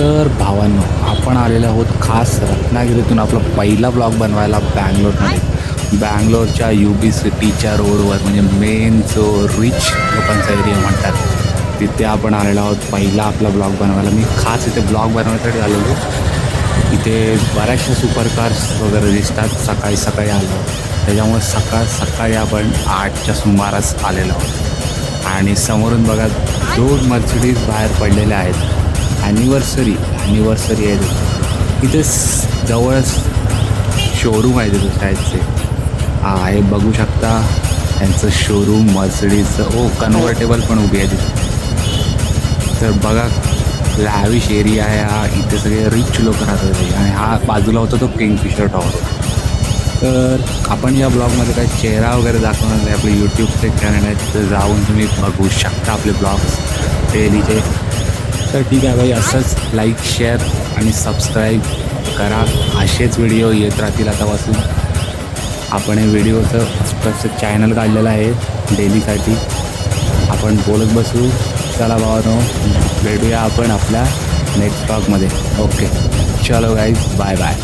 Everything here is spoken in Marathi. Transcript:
तर भावांनो, आपण आलेलो आहोत खास रत्नागिरीतून आपला पहिला ब्लॉग बनवायला बँगलोरमध्ये. बँगलोरच्या UB सिटीच्या रोडवर, म्हणजे मेन जो रिच लोकांचा एरिया म्हणतात, तिथे आपण आलेलो आहोत पहिला आपला ब्लॉग बनवायला. मी खास इथे ब्लॉग बनवण्यासाठी आलेलो. इथे बऱ्याचशा सुपरकार्स वगैरे दिसतात. सकाळी सकाळी आलो, त्याच्यामुळे सकाळी आपण 8च्या सुमारास आलेलो आहोत. आणि समोरून बघा 2 मर्सिडीज बाहेर पडलेल्या आहेत. ॲनिव्हर्सरी आहे इथे जवळच शोरूम आहे तिथं शायदचे. हे बघू शकता त्यांचं शोरूम मर्सिडीजचं. कन्व्हर्टेबल पण उभी आहे तिथे. तर बघा लॅविश एरिया आहे हा. इथे सगळे रिच लोक राहतात. आणि हा बाजूला होता तो किंगफिशर टॉवर. तर आपण या ब्लॉगमध्ये काही चेहरा वगैरे दाखवणार नाही. आपले यूट्यूबचे चॅनल आहेत, तर जाऊन तुम्ही बघू शकता आपले ब्लॉग्स डेलीचे. तर ठीक आहे भाई, असंच लाईक शेअर आणि सबस्क्राईब करा. असेच व्हिडिओ येत राहतील आतापासून. आपण हे व्हिडिओचं स्पेशल चॅनल काढलेलं आहे डेलीसाठी. आपण बोलत बसू. चला भावानो, भेटूया आपण आपल्या नेक्स्ट ब्लॉगमध्ये. ओके, चलो गाईज, बाय बाय.